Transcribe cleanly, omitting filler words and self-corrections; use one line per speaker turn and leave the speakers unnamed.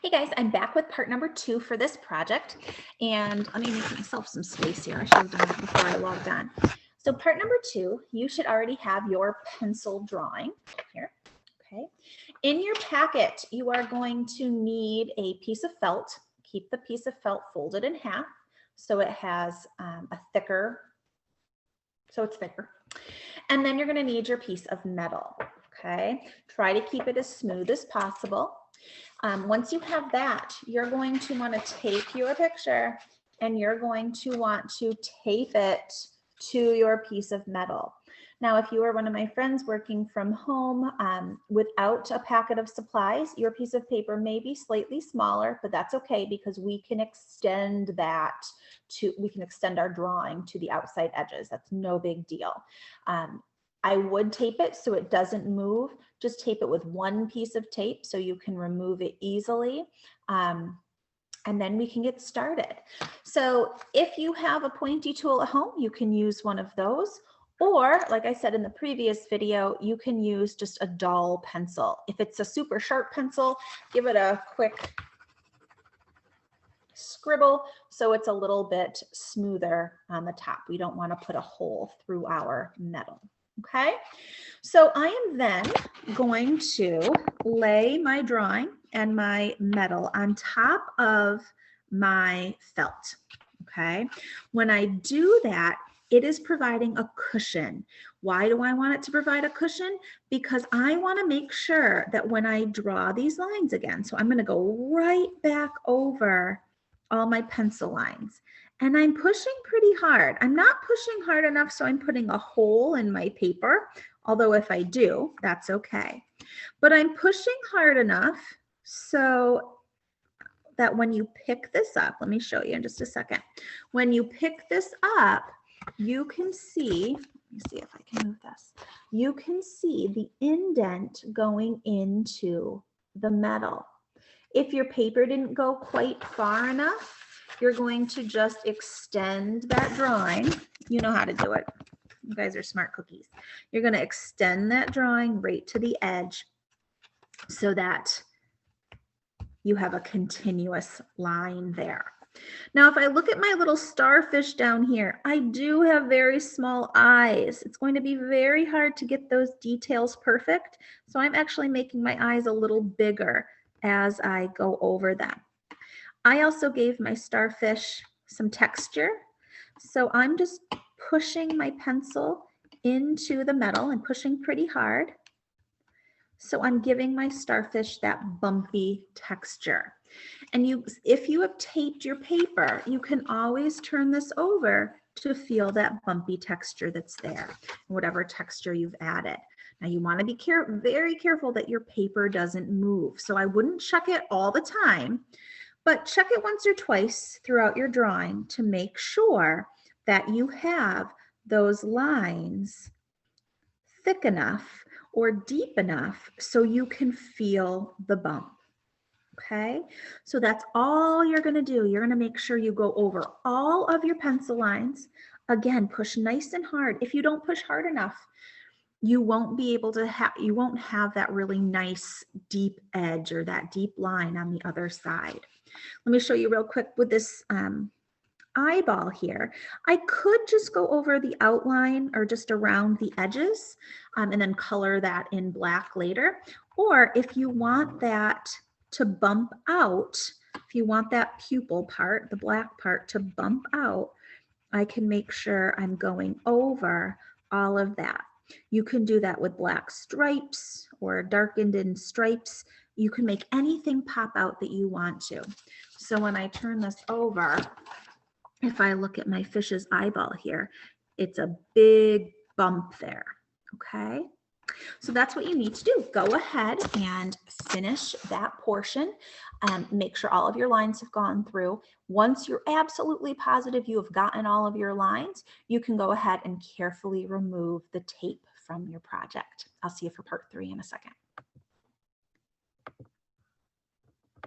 Hey guys, I'm back with part number 2 for this project, and let me make myself some space here. I should have done that before I logged on. So part number 2, you should already have your pencil drawing here, okay? In your packet, you are going to need a piece of felt. Keep the piece of felt folded in half so it has a thicker, so it's thicker. And then you're gonna need your piece of metal, okay? Try to keep it as smooth as possible. Once you have that, you're going to want to take your picture and you're going to want to tape it to your piece of metal. Now, if you are one of my friends working from home without a packet of supplies, your piece of paper may be slightly smaller, but that's okay because we can extend that we can extend our drawing to the outside edges. That's no big deal. I would tape it so it doesn't move. Just tape it with one piece of tape so you can remove it easily. And then we can get started. So if you have a pointy tool at home, you can use one of those. Or like I said in the previous video, you can use just a dull pencil. If it's a super sharp pencil, give it a quick scribble so it's a little bit smoother on the top. We don't want to put a hole through our metal. Okay, so I am then going to lay my drawing and my metal on top of my felt. Okay, when I do that, it is providing a cushion. Why do I want it to provide a cushion? Because I want to make sure that when I draw these lines again, so I'm going to go right back over all my pencil lines. And I'm pushing pretty hard. I'm not pushing hard enough, so I'm putting a hole in my paper. Although if I do, that's okay. But I'm pushing hard enough so that when you pick this up, let me show you in just a second. When you pick this up, you can see, let me see if I can move this. You can see the indent going into the metal. If your paper didn't go quite far enough, you're going to just extend that drawing. You know how to do it. You guys are smart cookies. You're going to extend that drawing right to the edge so that you have a continuous line there. Now, if I look at my little starfish down here, I do have very small eyes. It's going to be very hard to get those details perfect. So I'm actually making my eyes a little bigger as I go over them. I also gave my starfish some texture. So I'm just pushing my pencil into the metal and pushing pretty hard. So I'm giving my starfish that bumpy texture. And if you have taped your paper, you can always turn this over to feel that bumpy texture that's there, whatever texture you've added. Now you want to be very careful that your paper doesn't move. So I wouldn't check it all the time, but check it once or twice throughout your drawing to make sure that you have those lines thick enough or deep enough so you can feel the bump. Okay, so that's all you're going to do. You're going to make sure you go over all of your pencil lines. Again, push nice and hard. If you don't push hard enough, you won't be able to you won't have that really nice deep edge or that deep line on the other side. Let me show you real quick with this eyeball here. I could just go over the outline or just around the edges and then color that in black later. Or if you want that to bump out, if you want that pupil part, the black part to bump out, I can make sure I'm going over all of that. You can do that with black stripes or darkened in stripes. You can make anything pop out that you want to. So when I turn this over, if I look at my fish's eyeball here, it's a big bump there, okay? So that's what you need to do. Go ahead and finish that portion. Make sure all of your lines have gone through. Once you're absolutely positive you have gotten all of your lines, you can go ahead and carefully remove the tape from your project. I'll see you for part 3 in a second.